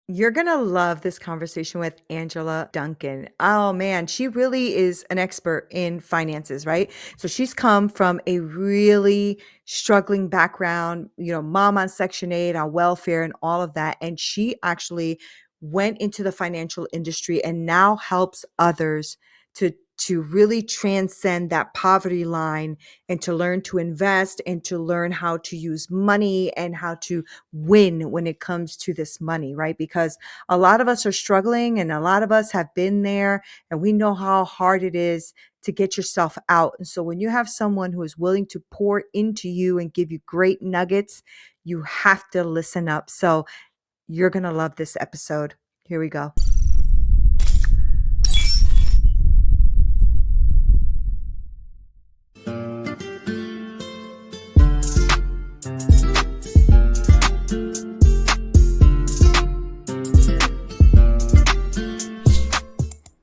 You're going to love this conversation with Angela Duncan. Oh man, she really is an expert in finances, right? So she's come from a really struggling background, mom on Section 8, on welfare and all of that. And she actually went into the financial industry and now helps others to really transcend that poverty line and to learn to invest and to learn how to use money and how to win when it comes to this money, right? Because a lot of us are struggling and a lot of us have been there and we know how hard it is to get yourself out. And so when you have someone who is willing to pour into you and give you great nuggets, you have to listen up. So you're going to love this episode. Here we go.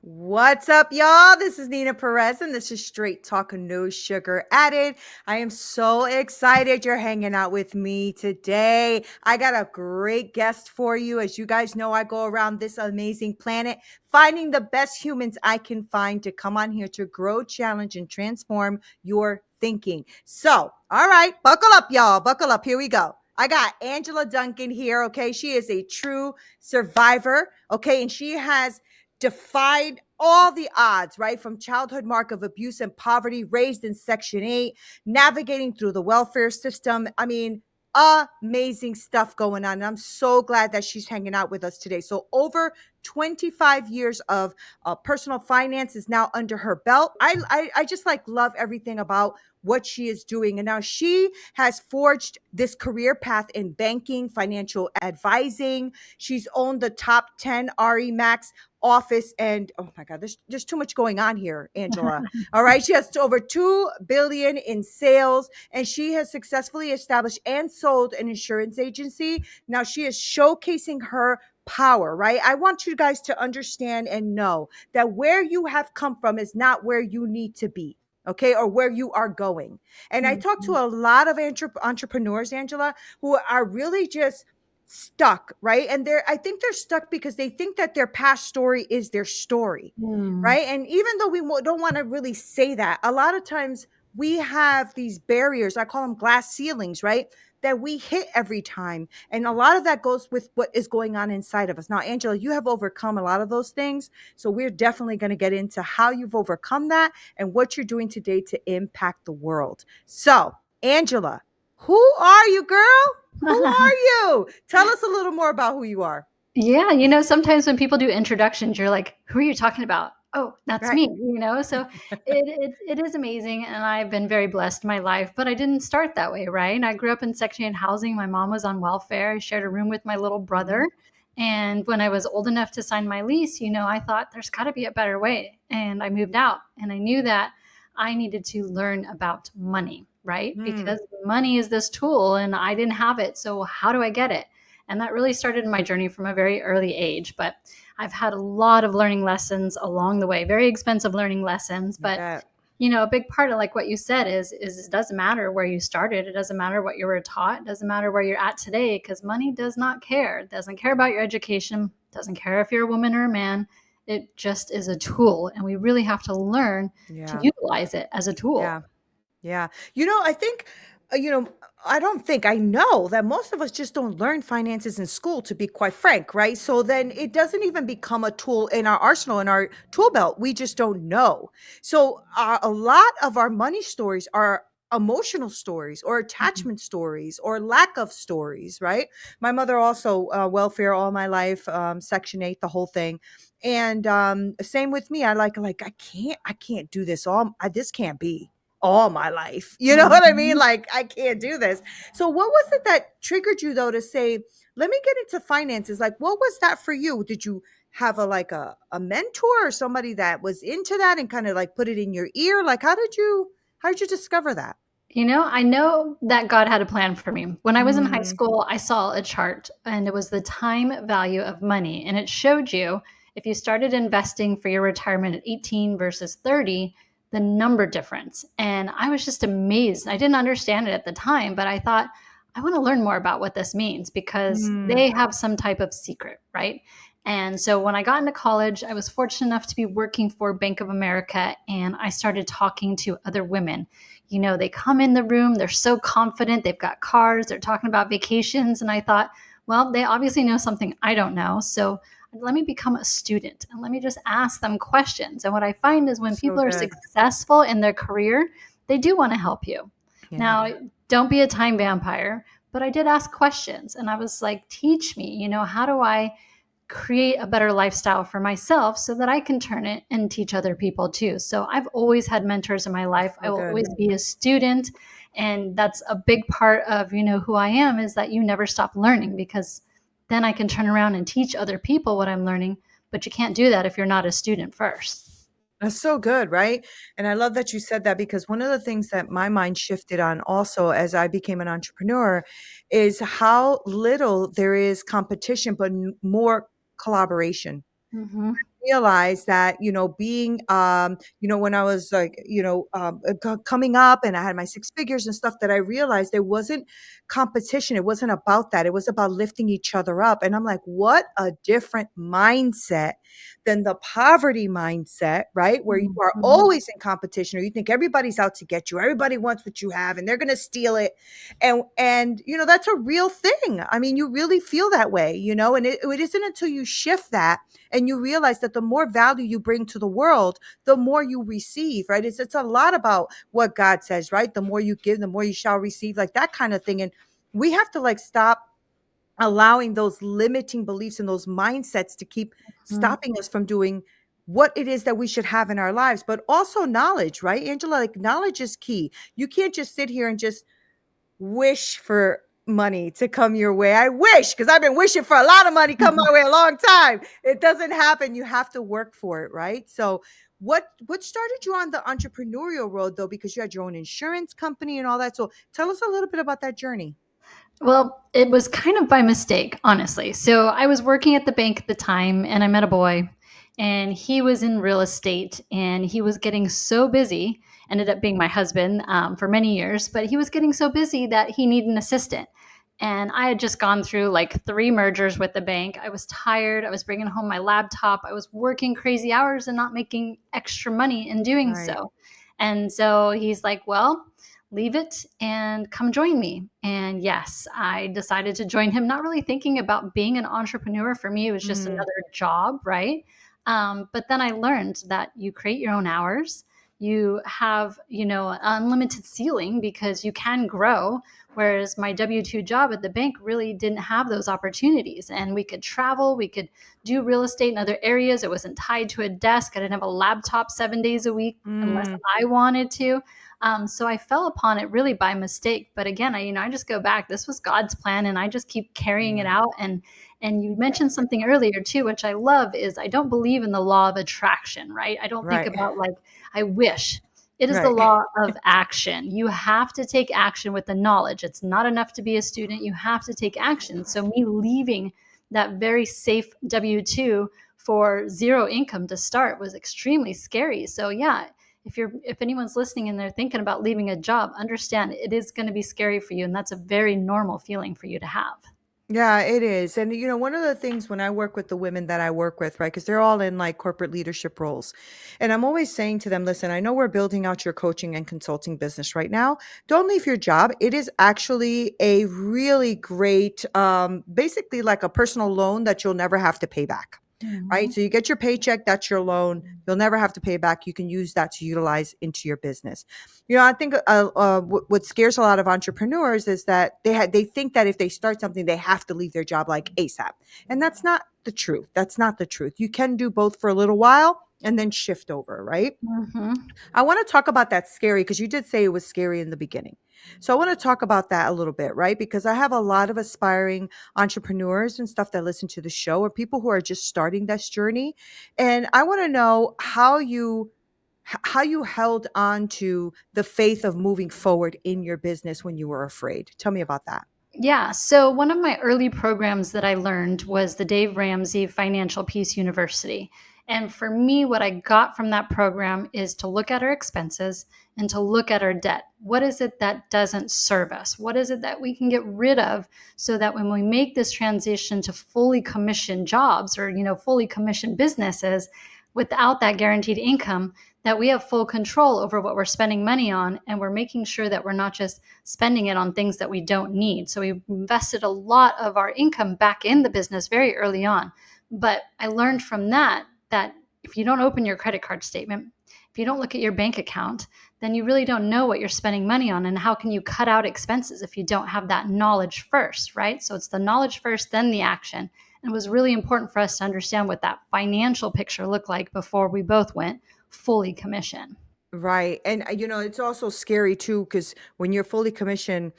What's up, y'all? This is Neena Perez, and this is Straight Talk, No Sugar Added. I am so excited you're hanging out with me today. I got a great guest for you. As you guys know, I go around this amazing planet, finding the best humans I can find to come on here to grow, challenge, and transform your thinking. So, all right, buckle up, y'all. Buckle up. Here we go. I got Angela Duncan here, okay? She is a true survivor, okay? And she has defied all the odds, right? From childhood mark of abuse and poverty, raised in Section 8, navigating through the welfare system. I mean, amazing stuff going on. And I'm so glad that she's hanging out with us today. So over 25 years of personal finance is now under her belt. I just love everything about what she is doing. And now she has forged this career path in banking, financial advising. She's owned the top 10 RE Max office, and oh my god, there's too much going on here, Angela. All right, she has over 2 billion in sales, and she has successfully established and sold an insurance agency. Now she is showcasing her power, right? I want you guys to understand and know that where you have come from is not where you need to be, okay, or where you are going. And I talk to a lot of entrepreneurs, Angela, who are really just stuck, right? And I think they're stuck because they think that their past story is their story, Mm. right? And even though we don't want to really say that, a lot of times we have these barriers, I call them glass ceilings, right? That we hit every time. And a lot of that goes with what is going on inside of us. Now, Angela, you have overcome a lot of those things. So we're definitely going to get into how you've overcome that and what you're doing today to impact the world. So, Angela, who are you, girl? Who are you? Tell us a little more about who you are. Yeah, sometimes when people do introductions, you're like, "Who are you talking about?" "Oh, that's Right. me." So it is amazing, and I've been very blessed in my life, but I didn't start that way, right? I grew up in Section 8 housing. My mom was on welfare. I shared a room with my little Mhm. brother, and when I was old enough to sign my lease, I thought there's gotta be a better way, and I moved out, and I knew that I needed to learn about money, right? Mm. Because money is this tool, and I didn't have it, so how do I get it? And that really started my journey from a very early age. But I've had a lot of learning lessons along the way, very expensive learning lessons. You But bet. a big part of like what you said is it doesn't matter where you started. It doesn't matter what you were taught. It doesn't matter where you're at today because money does not care. It doesn't care about your education. It doesn't care if you're a woman or a man. It just is a tool. And we really have to learn to Yeah. utilize it as a tool. Yeah. Yeah. I think, I don't think, I know that most of us just don't learn finances in school, to be quite frank, right? So then it doesn't even become a tool in our arsenal, in our tool belt. We just don't know. So a lot of our money stories are emotional stories or Mhm. attachment stories or lack of stories, right? My mother also welfare all my life, Section 8, the whole thing. And same with me. I can't do this all. This can't be all my life. You know what I mean? Mhm. Like, I can't do this. So, what was it that triggered you though to say, let me get into finances? Like, what was that for you? Did you have a mentor or somebody that was into that and kind of like put it in your ear? Like, how did you discover that? I know that God had a plan for me. When I was in high Mm, school, I saw a chart and it was the time value of money. And it showed you if you started investing for your retirement at 18 versus 30, the number difference. And I was just amazed. I didn't understand it at the time, but I thought, I want to learn more about what this means because Mm, they have some type of secret, right? And so when I got into college, I was fortunate enough to be working for Bank of America and I started talking to other women. You know, they come in the room, they're so confident, they've got cars, they're talking about vacations. And I thought, well, they obviously know something I don't know. So let me become a student and let me just ask them questions. And what I find is when so people are good. successful in their career, they do want to help you. Yeah. Now, don't be a time vampire, but I did ask questions and I was like, teach me, how do I create a better lifestyle for myself so that I can turn it and teach other people too. So I've always had mentors in my life. I So will good. always be a student. And that's a big part of, who I am is that you never stop learning because then I can turn around and teach other people what I'm learning. But you can't do that if you're not a student first. That's so good, right? And I love that you said that because one of the things that my mind shifted on also as I became an entrepreneur is how little there is competition, but more collaboration. Mm-hmm. Realize that, being, when I was like, coming up and I had my six figures and stuff, that I realized there wasn't competition. It wasn't about that. It was about lifting each other up. And I'm like, what a different mindset than the poverty mindset, right? Where you are Mm-hmm. always in competition or you think everybody's out to get you. Everybody wants what you have and they're going to steal it. And that's a real thing. I mean, you really feel that way, and it isn't until you shift that and you realize that the more value you bring to the world, the more you receive, right? It's a lot about what God says, right? The more you give, the more you shall receive, like that kind of thing. And we have to like stop allowing those limiting beliefs and those mindsets to keep Mm-hmm. stopping us from doing what it is that we should have in our lives, but also knowledge, right, Angela? Like knowledge is key. You can't just sit here and just wish for money to come your way. I wish, because I've been wishing for a lot of money come my way a long time. It doesn't happen. You have to work for it, right? So what started you on the entrepreneurial road though? Because you had your own insurance company and all that. So tell us a little bit about that journey. Well, it was kind of by mistake, honestly. So I was working at the bank at the time and I met a boy and he was in real estate and he was getting so busy, ended up being my husband for many years, but he was getting so busy that he needed an assistant. And I had just gone through like 3 mergers with the bank. I was tired. I was bringing home my laptop. I was working crazy hours and not making extra money in doing Right. so. And so he's like, well, leave it and come join me. And yes, I decided to join him, not really thinking about being an entrepreneur. For me, it was just Mm, another job, right? But then I learned that you create your own hours. You have, an unlimited ceiling because you can grow. Whereas my W 2 job at the bank really didn't have those opportunities. And we could travel, we could do real estate in other areas. It wasn't tied to a desk. I didn't have a laptop 7 days a week unless mm, I wanted to. So I fell upon it really by mistake. But again, I just go back. This was God's plan, and I just keep carrying it yeah. out. And you mentioned something earlier too, which I love, is I don't believe in the law of attraction, right? I don't think Right. about like I wish. It is the Right. law of action. You have to take action with the knowledge. It's not enough to be a student. You have to take action. So me leaving that very safe W 2 for zero income to start was extremely scary. So yeah, if anyone's listening and they're thinking about leaving a job, understand it is going to be scary for you and that's a very normal feeling for you to have. Yeah, it is. And one of the things when I work with the women that I work with, right, because they're all in like corporate leadership roles. And I'm always saying to them, listen, I know we're building out your coaching and consulting business right now. Don't leave your job. It is actually a really great, basically like a personal loan that you'll never have to pay back. Right. Mhm. So you get your paycheck, that's your loan. You'll never have to pay back. You can use that to utilize into your business. I think what scares a lot of entrepreneurs is that they think that if they start something, they have to leave their job like ASAP, and that's not the truth. That's not the truth. You can do both for a little while and then shift over, right? Mhm. I want to talk about that scary because you did say it was scary in the beginning. So I want to talk about that a little bit, right? Because I have a lot of aspiring entrepreneurs and stuff that listen to the show or people who are just starting this journey. And I want to know how you held on to the faith of moving forward in your business when you were afraid. Tell me about that. Yeah. So one of my early programs that I learned was the Dave Ramsey Financial Peace University. And for me, what I got from that program is to look at our expenses and to look at our debt. What is it that doesn't serve us? What is it that we can get rid of so that when we make this transition to fully commissioned jobs or, fully commissioned businesses without that guaranteed income, that we have full control over what we're spending money on, and we're making sure that we're not just spending it on things that we don't need. So we invested a lot of our income back in the business very early on. But I learned from that if you don't open your credit card statement, if you don't look at your bank account, then you really don't know what you're spending money on. And how can you cut out expenses if you don't have that knowledge first, right? So it's the knowledge first, then the action. And it was really important for us to understand what that financial picture looked like before we both went fully commission. Right. And it's also scary too, because when you're fully commissioned,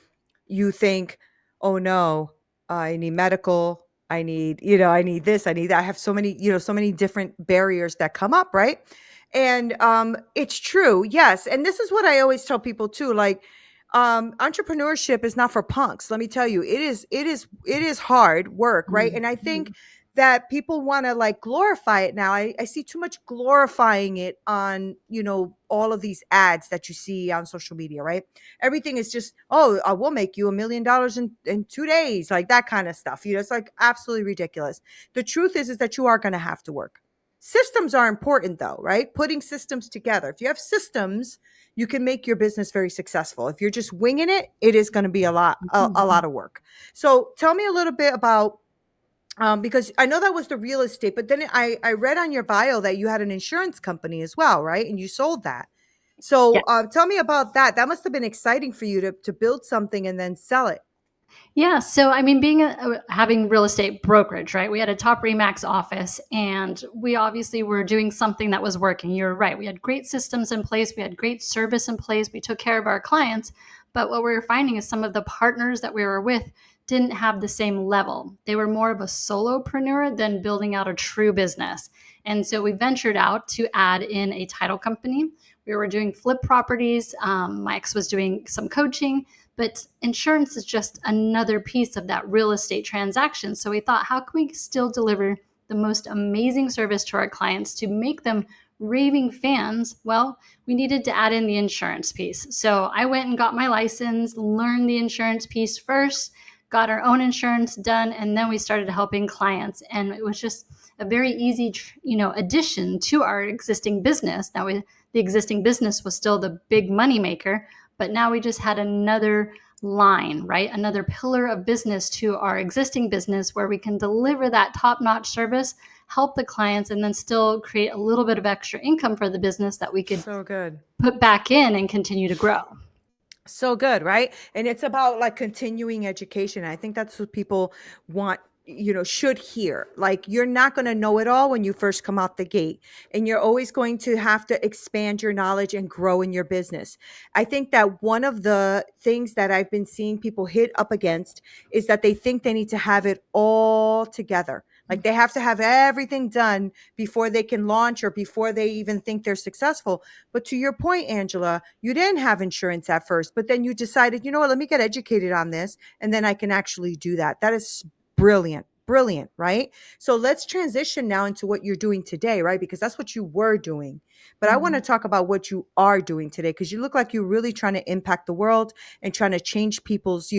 you think, oh no, I need medical, I need this, I need that. I have so many different barriers that come up, right? And it's true, yes. And this is what I always tell people too, like entrepreneurship is not for punks. Let me tell you, it is hard work, right? And I think that people want to like glorify it now. I see too much glorifying it on, all of these ads that you see on social media, right? Everything is just, oh, I will make you $1 million in 2 days, like that kind of stuff. It's like absolutely ridiculous. The truth is that you are going to have to work. Systems are important though, right? Putting systems together. If you have systems, you can make your business very successful. If you're just winging it, it is going to be a lot of work. So tell me a little bit about because I know that was the real estate, but then I read on your bio that you had an insurance company as well, right? And you sold that. Yeah. So tell me about that. That must have been exciting for you to build something and then sell it. Yeah. So, I mean, having real estate brokerage, right? We had a top Remax office, and we obviously were doing something that was working. You're right. We had great systems in place. We had great service in place. We took care of our clients. But what we were finding is some of the partners that we were with didn't have the same level. They were more of a solopreneur than building out a true business. And so we ventured out to add in a title company. We were doing flip properties. My ex was doing some coaching, but insurance is just another piece of that real estate transaction. So we thought, how can we still deliver the most amazing service to our clients to make them raving fans? Well, we needed to add in the insurance piece. So I went and got my license, learned the insurance piece first, got our own insurance done, and then we started helping clients. And it was just a very easy, addition to our existing business. The existing business was still the big money maker, but now we just had another line, right? Another pillar of business to our existing business where we can deliver that top-notch service, help the clients, and then still create a little bit of extra income for the business that we could So good. put back in and continue to grow. So good, right? And it's about like continuing education. I think that's what people want, should hear. Like you're not going to know it all when you first come out the gate, and you're always going to have to expand your knowledge and grow in your business. I think that one of the things that I've been seeing people hit up against is that they think they need to have it all together. Like they have to have everything done before they can launch or before they even think they're successful. But to your point, Angela, you didn't have insurance at first, but then you decided, you know what, let me get educated on this and then I can actually do that. That is brilliant. Brilliant, right? So let's transition now into what you're doing today, right? Because that's what you were doing. But I want to Mhm. talk about what you are doing today because you look like you're really trying to impact the world and trying to change people's,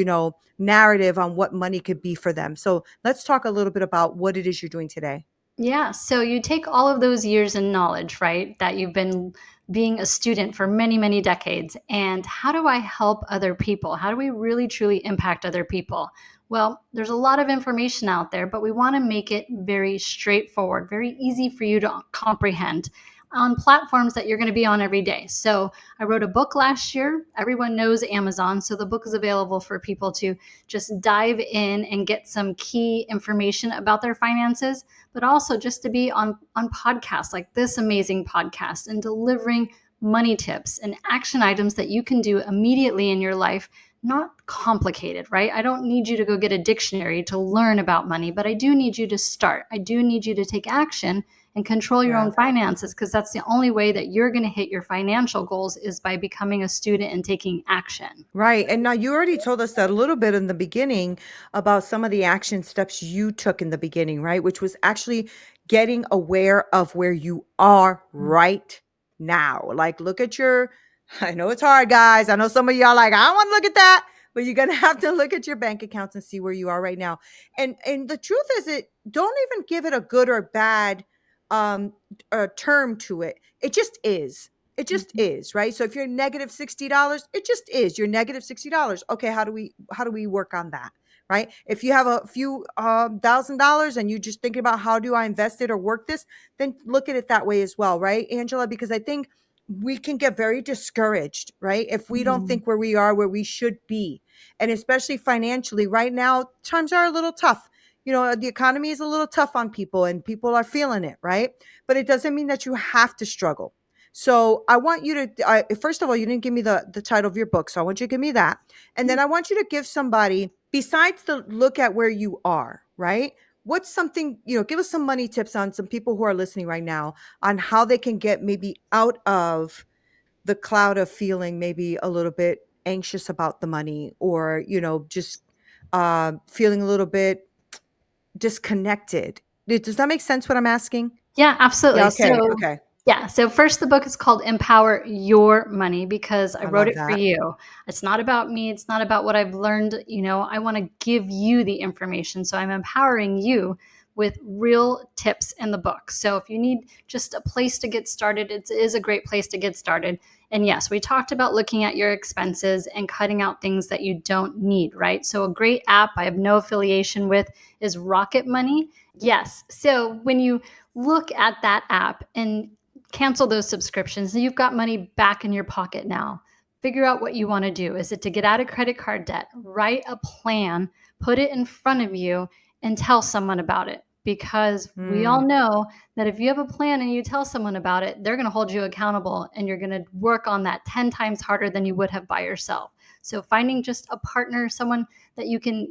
narrative on what money could be for them. So let's talk a little bit about what it is you're doing today. Yeah. So you take all of those years in knowledge, right, that you've been being a student for many, many decades. And how do I help other people? How do we really, truly impact other people? Well, there's a lot of information out there, but we want to make it very straightforward, very easy for you to comprehend on platforms that you're going to be on every day. So I wrote a book last year. Everyone knows Amazon. So the book is available for people to just dive in and get some key information about their finances, but also just to be on podcasts like this amazing podcast and delivering money tips and action items that you can do immediately in your life. Not complicated, right? I don't need you to go get a dictionary to learn about money, but I do need you to start. I do need you to take action and control your Yeah. own finances, because that's the only way that you're going to hit your financial goals, is by becoming a student and taking action. Right. And now you already told us that a little bit in the beginning about some of the action steps you took in the beginning, right? Which was actually getting aware of where you are right now. Like, look at your, I know it's hard, guys. I know some of y'all like, I don't want to look at that, but you're going to have to look at your bank accounts and see where you are right now. And the truth is, it don't even give it a good or bad um term to it. It just is. It just Mhm. is, right? So if you're negative $60, it just is. You're negative $60. Okay, how do we work on that? Right? If you have a few $1,000 and you're just thinking about how do I invest it or work this, then look at it that way as well, right, Angela? Because I think we can get very discouraged, right? If we don't Mhm. think where we are where we should be. And especially financially, right now, times are a little tough. The economy is a little tough on people and people are feeling it, right? But it doesn't mean that you have to struggle. So I want you to, first of all, you didn't give me the title of your book. So I want you to give me that. And then I want you to give somebody, besides the look at where you are, right? What's something, give us some money tips on some people who are listening right now on how they can get maybe out of the cloud of feeling maybe a little bit anxious about the money or, just feeling a little bit disconnected. Does that make sense what I'm asking? Yeah, Yeah. absolutely. Okay. So, Okay. yeah. So, first, the book is called Empower Your Money, because I I wrote love it for that. you. It's not about me. It's not about what I've learned. I want to give you the information. So, I'm empowering you with real tips in the book. So, if you need just a place to get started, it is a great place to get started. And yes, we talked about looking at your expenses and cutting out things that you don't need, right? So, a great app I have no affiliation with is Rocket Money. Yes. So, when you look at that app and cancel those subscriptions, and you've got money back in your pocket now. Figure out what you want to do. Is it to get out of credit card debt? Write a plan, put it in front of you, and tell someone about it. Because we all Mm, know that if you have a plan and you tell someone about it, they're going to hold you accountable, and you're going to work on that 10 times harder than you would have by yourself. So, finding just a partner, someone that you can,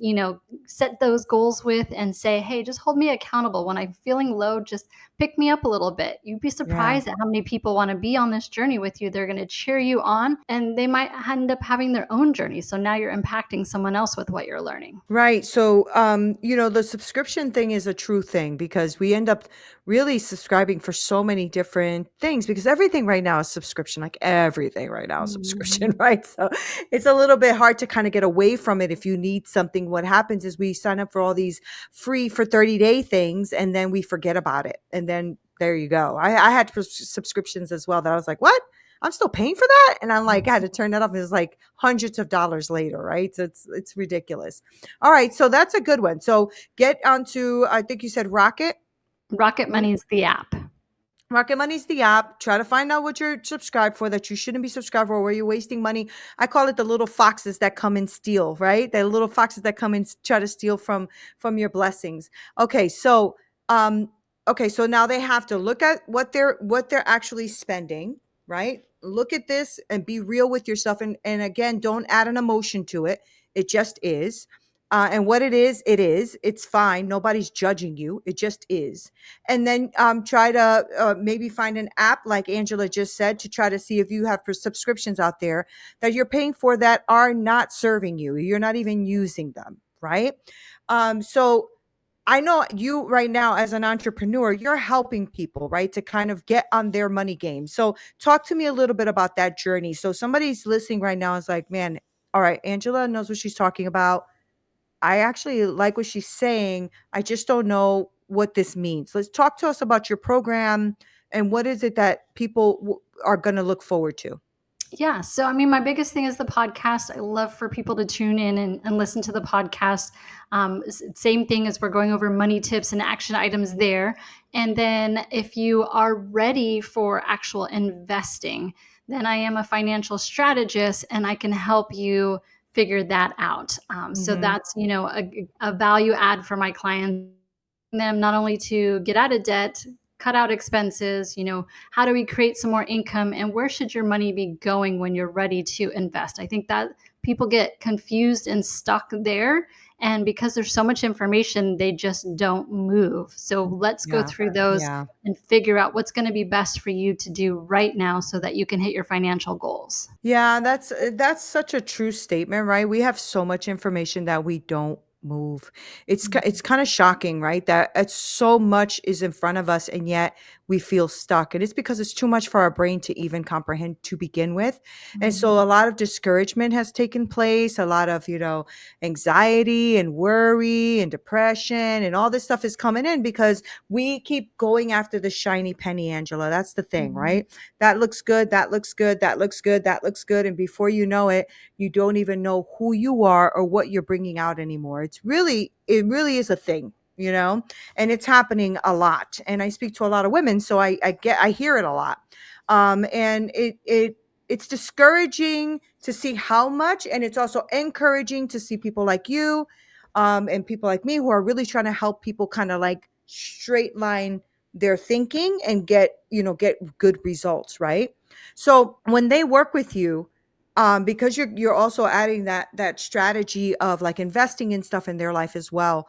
set those goals with and say, hey, just hold me accountable. When I'm feeling low, just pick me up a little bit. You'd be yeah. surprised at how many people want to be on this journey with you. They're going to cheer you on, and they might end up having their own journey. So now you're impacting someone else with what you're learning. Right. So, the subscription thing is a true thing because we end up really subscribing for so many different things because everything right now is subscription. Like everything right now is subscription, Mhm. right? So it's a little bit hard to kind of get away from it if you need something. What happens is we sign up for all these free for 30-day things and then we forget about it. And then there you go. I had subscriptions as well that I was like, what? I'm still paying for that? And I'm like, I had to turn that off. It was like hundreds of dollars later, right? So it's ridiculous. All right, so that's a good one. So get onto, I think you said Rocket. Rocket Mon- Money is the app. Rocket Money's the app. Try to find out what you're subscribed for that you shouldn't be subscribed for, where you're wasting money. I call it the little foxes that come and steal, right? The little foxes that come and try to steal from your blessings. Okay, so um, so now they have to look at what they're actually spending, right? Look at this and be real with yourself, and again, don't add an emotion to it. It just is. And what it is, it is. It's fine. Nobody's judging you. It just is. And then try to maybe find an app like Angela just said to try to see if you have subscriptions out there that you're paying for that are not serving you. You're not even using them, right? So I know you right now as an entrepreneur, you're helping people, right, to kind of get on their money game. So talk to me a little bit about that journey. So somebody's listening right now is like, man, all right, Angela knows what she's talking about. I actually like what she's saying. I just don't know what this means. Let's talk to us about your program and what is it that people are going to look forward to. Yeah. So, I mean, my biggest thing is the podcast. I love for people to tune in and listen to the podcast. Same thing as we're going over money tips and action items there. And then, if you are ready for actual investing, then I am a financial strategist and I can help you figure that out. So, Hmm. that's, a value add for my clients, them not only to get out of debt, cut out expenses, how do we create some more income, and where should your money be going when you're ready to invest? I think that people get confused and stuck there. And because there's so much information, they just don't move. So let's go Yeah. through those Yeah. and figure out what's going to be best for you to do right now so that you can hit your financial goals. Yeah, that's such a true statement, right? We have so much information that we don't move. It's kind of shocking, right? That it's so much is in front of us and yet we feel stuck. And it's because it's too much for our brain to even comprehend to begin with. And so a Mhm. lot of discouragement has taken place, a lot of, anxiety and worry and depression and all this stuff is coming in because we keep going after the shiny penny, Angela. That's the thing, Mhm. right? That looks good, that looks good, that looks good, that looks good. And before you know it, you don't even know who you are or what you're bringing out anymore. It really is a thing, and it's happening a lot. And I speak to a lot of women, so I hear it a lot. And it's discouraging to see how much, and it's also encouraging to see people like you, and people like me who are really trying to help people kind of like straight line their thinking and get good results, right? So when they work with you, because you're also adding that strategy of like investing in stuff in their life as well.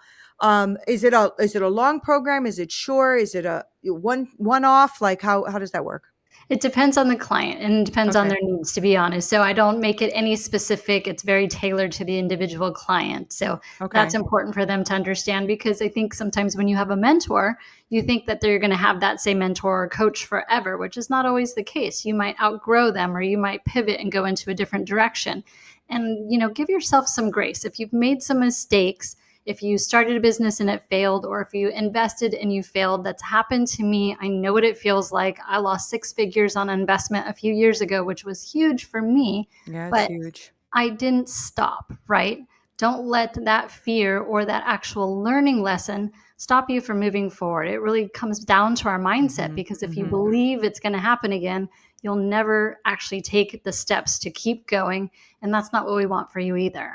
Is it a long program? Is it short? Is it a one off? Like how does that work? It depends on the client and depends on Okay. their needs, to be honest. So I don't make it any specific. It's very tailored to the individual client. So that's Okay. important for them to understand, because I think sometimes when you have a mentor, you think that they're going to have that same mentor or coach forever, which is not always the case. You might outgrow them or you might pivot and go into a different direction. And, give yourself some grace. If you've made some mistakes, if you started a business and it failed, or if you invested and you failed, that's happened to me. I know what it feels like. I lost six figures on an investment a few years ago, which was huge for me, Yeah, it's but huge. I didn't stop, right? Don't let that fear or that actual learning lesson stop you from moving forward. It really comes down to our mindset, Hmm. because if you Hmm. believe it's going to happen again, you'll never actually take the steps to keep going. And that's not what we want for you either.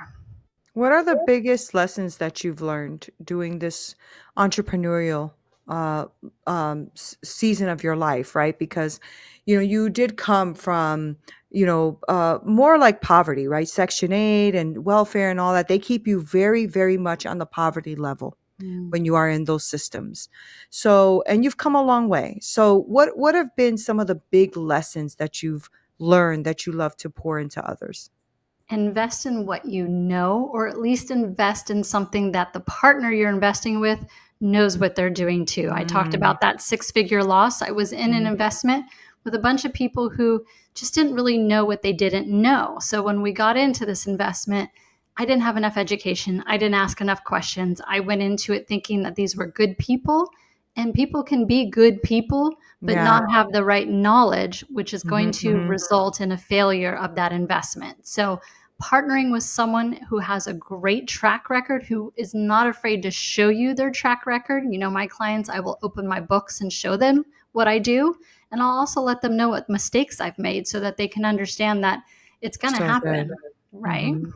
What are the biggest lessons that you've learned doing this entrepreneurial uh, season of your life, right? Because, you did come from, more like poverty, right? Section 8 and welfare and all that. They keep you very, very much on the poverty level Mm. when you are in those systems. So, and you've come a long way. So, what have been some of the big lessons that you've learned that you love to pour into others? Invest in what you know, or at least invest in something that the partner you're investing with knows what they're doing too. I talked Mm, about that six-figure loss. I was in an mhm. investment with a bunch of people who just didn't really know what they didn't know. So when we got into this investment, I didn't have enough education. I didn't ask enough questions. I went into it thinking that these were good people, and people can be good people but Yeah. not have the right knowledge, which is going Mhm, to mhm. result in a failure of that investment. So partnering with someone who has a great track record, who is not afraid to show you their track record. My clients, I will open my books and show them what I do. And I'll also let them know what mistakes I've made so that they can understand that it's going to So good. happen. Right. Mhm.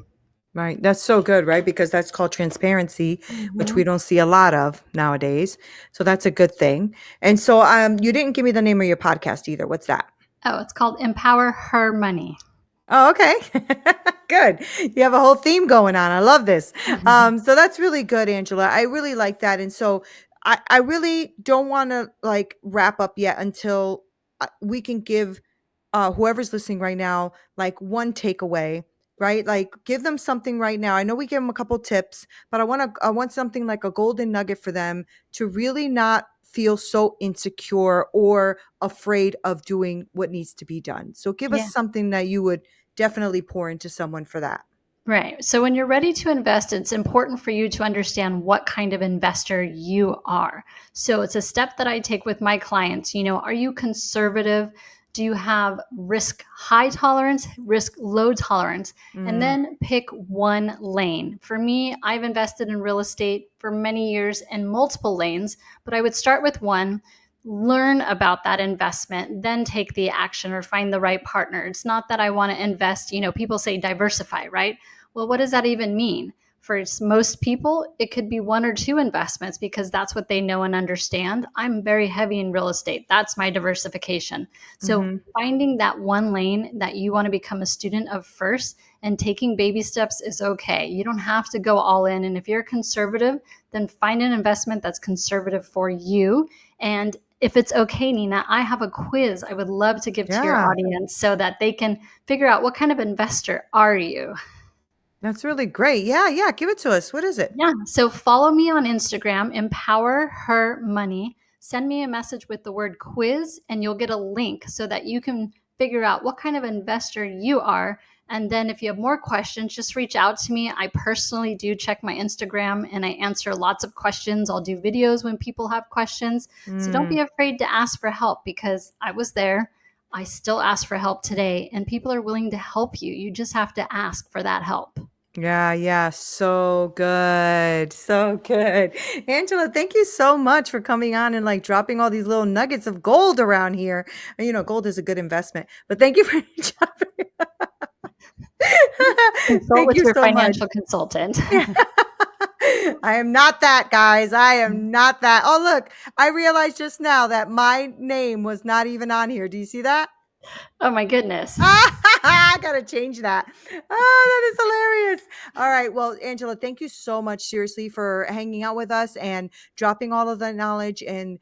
Right. That's so good, right? Because that's called transparency, which we Mhm. don't see a lot of nowadays. So that's a good thing. And so you didn't give me the name of your podcast either. What's that? Oh, it's called Empower Her Money. Oh, okay. Good. You have a whole theme going on. I love this. So that's really good, Angela. I really like that. And so I really don't want to like wrap up yet until we can give whoever's listening right now like one takeaway, right? Like give them something right now. I know we give them a couple tips, but I want something like a golden nugget for them to really not feel so insecure or afraid of doing what needs to be done. So give us Yeah. something that you would definitely pour into someone for that. Right. So when you're ready to invest, it's important for you to understand what kind of investor you are. So it's a step that I take with my clients. Are you conservative? Do you have risk high tolerance, risk low tolerance? And Mm, then pick one lane. For me, I've invested in real estate for many years in multiple lanes, but I would start with one, learn about that investment, then take the action or find the right partner. It's not that I want to invest, people say diversify, right? Well, what does that even mean? For most people, it could be one or two investments because that's what they know and understand. I'm very heavy in real estate. That's my diversification. So Mm-hmm. finding that one lane that you want to become a student of first and taking baby steps is okay. You don't have to go all in. And if you're conservative, then find an investment that's conservative for you. And if it's okay, Neena, I have a quiz I would love to give to your Yeah, audience so that they can figure out what kind of investor are you. that's really great. Yeah, yeah. Give it to us. What is it? Yeah. So follow me on Instagram, Empower Her Money. Send me a message with the word quiz, and you'll get a link so that you can figure out what kind of investor you are. And then if you have more questions, just reach out to me. I personally do check my Instagram and I answer lots of questions. I'll do videos when people have questions. So don't Mm, be afraid to ask for help because I was there. I still ask for help today, and people are willing to help you. You just have to ask for that help. yeah, yeah. So good. So good. Angela, thank you so much for coming on and like dropping all these little nuggets of gold around here. Gold is a good investment, but thank you for dropping. Consult Thank with you your so much. financial consultant. I am not that, guys. I am not that. Oh, look, I realized just now that my name was not even on here. Do you see that? Oh my goodness. I gotta change that. Oh, that is hilarious. All right. Well, Angela, thank you so much, seriously, for hanging out with us and dropping all of the knowledge and,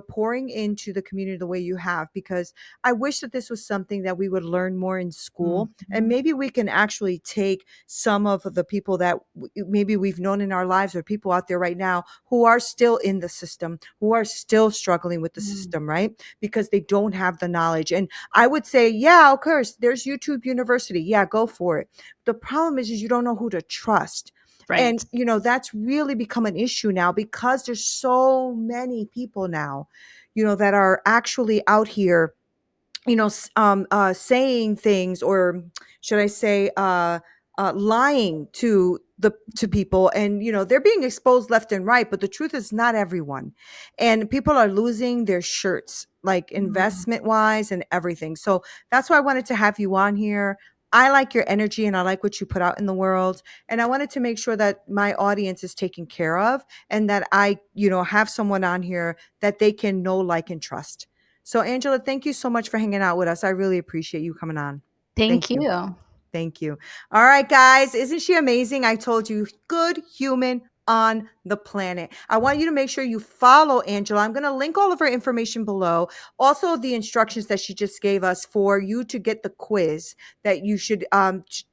pouring into the community the way you have, because I wish that this was something that we would learn more in school. And Mhm. maybe we can actually take some of the people that maybe we've known in our lives or people out there right now who are still in the system, who are still struggling with the Mm. system, right? Because they don't have the knowledge. And I would say, yeah, of course, there's YouTube University. Yeah, go for it. The problem is you don't know who to trust. And, Right. that's really become an issue now because there's so many people now, that are actually out here, saying things, or should I say, lying to people, and they're being exposed left and right. But the truth is, not everyone, and people are losing their shirts, like Mm. investment wise and everything. So that's why I wanted to have you on here. I like your energy and I like what you put out in the world. And I wanted to make sure that my audience is taken care of and that I, have someone on here that they can know, like, and trust. So, Angela, thank you so much for hanging out with us. I really appreciate you coming on. Thank Thank you. you. Thank you. All right, guys. Isn't she amazing? I told you, good human on the planet. I want you to make sure you follow Angela. I'm going to link all of her information below. Also, the instructions that she just gave us for you to get the quiz that you should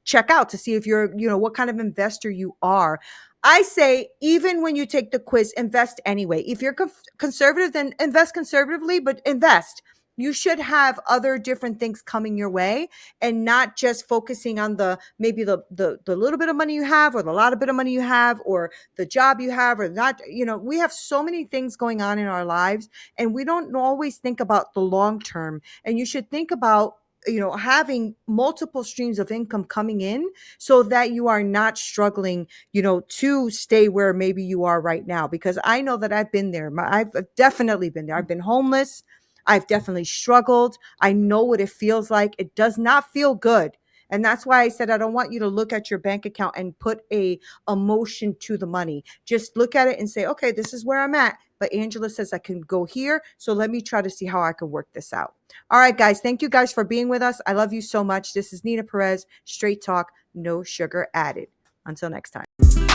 check out to see if you're, what kind of investor you are. I say, even when you take the quiz, invest anyway. If you're conservative, then invest conservatively, but invest. You should have other different things coming your way and not just focusing on the maybe the little bit of money you have or the lot of bit of money you have or the job you have or not. We have so many things going on in our lives and we don't always think about the long term. And you should think about having multiple streams of income coming in so that you are not struggling to stay where maybe you are right now, because I know that I've been there. I've definitely been there. I've been homeless. I've definitely struggled. I know what it feels like. It does not feel good. And that's why I said I don't want you to look at your bank account and put a emotion to the money. Just look at it and say, okay, this is where I'm at. But Angela says I can go here. So let me try to see how I can work this out. All right, guys. Thank you guys for being with us. I love you so much. This is Neena Perez, Straight Talk, no sugar added. Until next time.